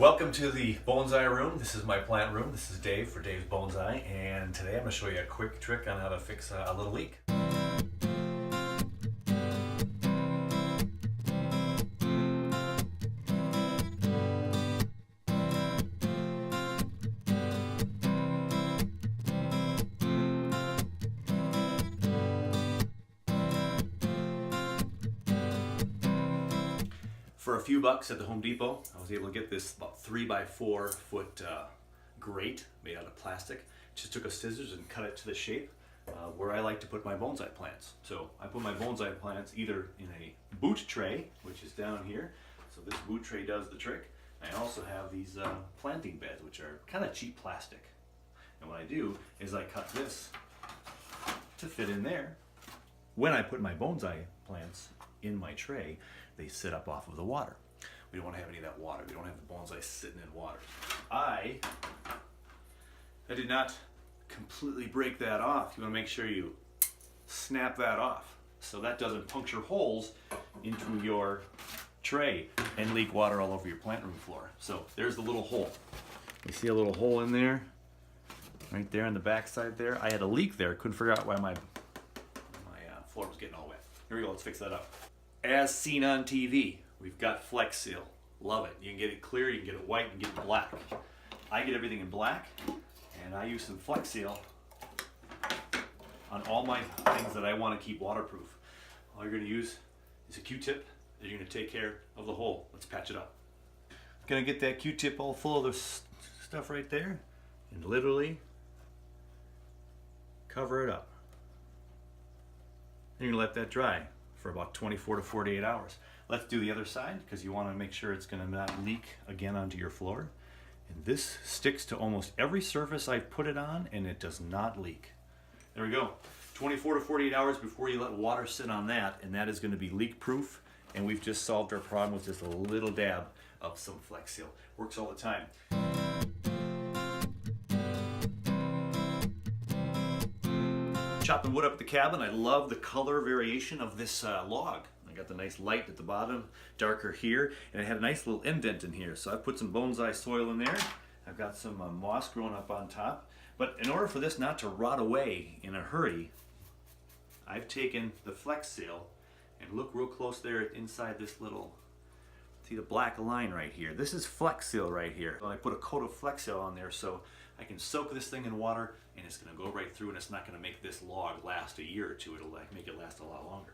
Welcome to the Bonsai room. This is my plant room. This is Dave for Dave's Bonsai, and today I'm going to show you a quick trick on how to fix a little leak. For a few bucks at the Home Depot, I was able to get this about 3x4 foot grate made out of plastic. Just took a scissors and cut it to the shape where I like to put my bonsai plants. So I put my bonsai plants either in a boot tray, which is down here. So this boot tray does the trick. I also have these planting beds, which are kind of cheap plastic. And what I do is I cut this to fit in there. When I put my bonsai plants in my tray, they sit up off of the water. We don't want to have any of that water. We don't have the bonsai sitting in water. I did not completely break that off. You want to make sure you snap that off so that doesn't puncture holes into your tray and leak water all over your plant room floor. So there's the little hole. You see a little hole in there? Right there on the back side there. I had a leak there. Couldn't figure out why my floor was getting all wet. Here we go. Let's fix that up. As seen on TV, we've got Flex Seal. Love it. You can get it clear, you can get it white, you can get it black. I get everything in black, and I use some Flex Seal on all my things that I want to keep waterproof. All you're going to use is a Q-tip, and you're going to take care of the hole. Let's patch it up. Going to get that Q-tip all full of this stuff right there, and literally cover it up. And you're going to let that dry for about 24 to 48 hours. Let's do the other side because you want to make sure it's going to not leak again onto your floor. And this sticks to almost every surface I've put it on, and it does not leak. There we go. 24 to 48 hours before you let water sit on that, and that is going to be leak proof. And we've just solved our problem with just a little dab of some Flex Seal. Works all the time. Chopping wood up at the cabin. I love the color variation of this log. I got the nice light at the bottom, darker here, and it had a nice little indent in here. So I put some bonsai soil in there. I've got some moss growing up on top. But in order for this not to rot away in a hurry, I've taken the Flex Seal and look real close there inside this little, see the black line right here. This is Flex Seal right here. I put a coat of Flex Seal on there so I can soak this thing in water, and it's going to go right through, and it's not going to make this log last a year or two. It'll make it last a lot longer.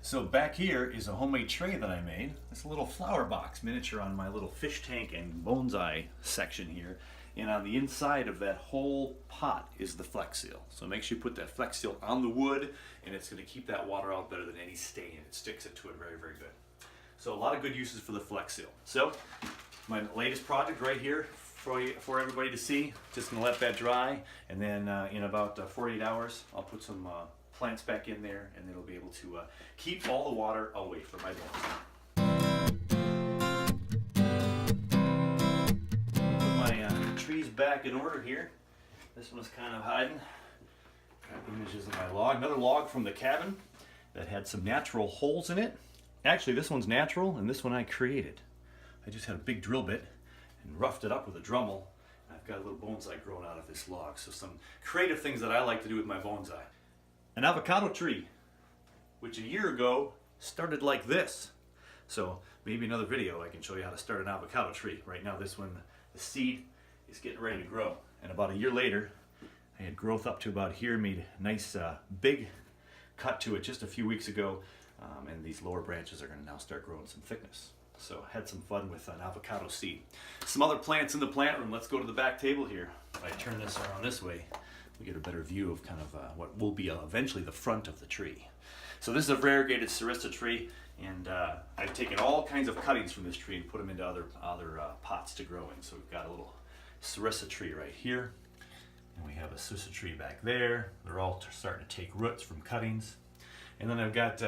So back here is a homemade tray that I made. It's a little flower box miniature on my little fish tank and bonsai section here. And on the inside of that whole pot is the Flex Seal. So make sure you put that Flex Seal on the wood, and it's going to keep that water out better than any stain. It sticks it to it very, very good. So a lot of good uses for the Flex Seal. So my latest project right here for everybody to see. Just going to let that dry, and then in about 48 hours I'll put some plants back in there, and it'll be able to keep all the water away from my bonsai. Put my trees back in order here. This one's kind of hiding. Got images of my log. Another log from the cabin that had some natural holes in it. Actually, this one's natural, and this one I created. I just had a big drill bit and roughed it up with a Dremel. I've got a little bonsai growing out of this log. So some creative things that I like to do with my bonsai. An avocado tree, which a year ago started like this. So maybe another video I can show you how to start an avocado tree. Right now this one, the seed is getting ready to grow. And about a year later, I had growth up to about here, made a nice big cut to it just a few weeks ago. And these lower branches are going to now start growing some thickness. So I had some fun with an avocado seed. Some other plants in the plant room. Let's go to the back table here. If I turn this around this way, we get a better view of kind of what will be eventually the front of the tree. So this is a variegated Sarissa tree, and I've taken all kinds of cuttings from this tree and put them into other pots to grow in. So we've got a little Sarissa tree right here, and we have a Sarissa tree back there. They're all starting to take roots from cuttings. And then I've got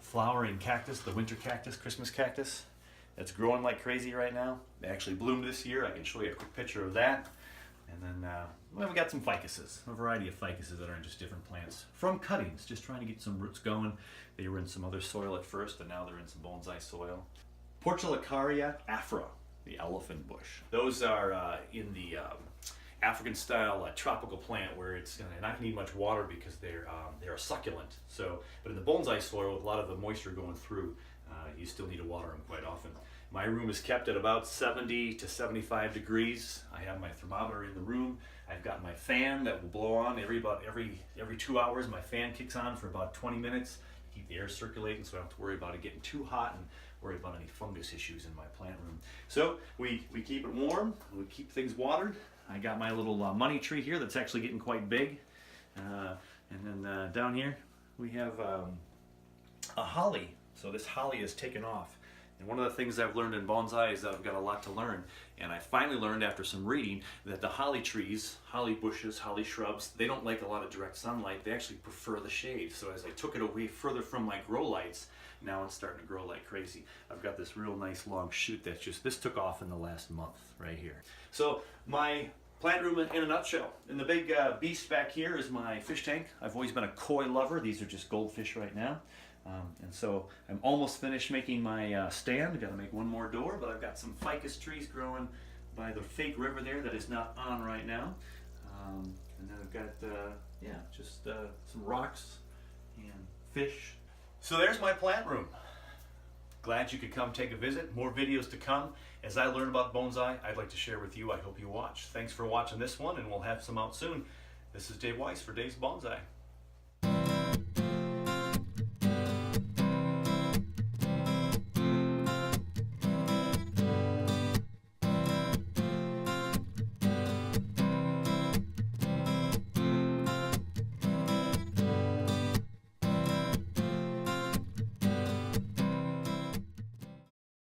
flowering cactus, the winter cactus, Christmas cactus, that's growing like crazy right now. They actually bloomed this year. I can show you a quick picture of that. And then well, we got some ficuses, a variety of ficuses that are in just different plants from cuttings, just trying to get some roots going. They were in some other soil at first, and now they're in some bonsai soil. Portulacaria afra. the elephant bush. Those are in the African style tropical plant where it's not gonna need much water because they're a succulent. So, but in the bonsai soil with a lot of the moisture going through, you still need to water them quite often. My room is kept at about 70 to 75 degrees. I have my thermometer in the room. I've got my fan that will blow on every 2 hours. My fan kicks on for about 20 minutes to keep the air circulating, so I don't have to worry about it getting too hot and worry about any fungus issues in my plant room. So we keep it warm, we keep things watered. I got my little money tree here that's actually getting quite big. And then down here we have a holly. So this holly is taken off. And one of the things I've learned in bonsai is that I've got a lot to learn. And I finally learned after some reading that the holly trees, holly bushes, holly shrubs, they don't like a lot of direct sunlight. They actually prefer the shade. So as I took it away further from my grow lights, now it's starting to grow like crazy. I've got this real nice long shoot that's this took off in the last month right here. So my plant room in a nutshell. And the big beast back here is my fish tank. I've always been a koi lover. These are just goldfish right now. And so I'm almost finished making my stand. I've got to make one more door, but I've got some ficus trees growing by the fake river there that is not on right now. And then I've got, just some rocks and fish. So there's my plant room. Glad you could come take a visit. More videos to come. As I learn about bonsai, I'd like to share with you. I hope you watch. Thanks for watching this one, and we'll have some out soon. This is Dave Weiss for Dave's Bonsai.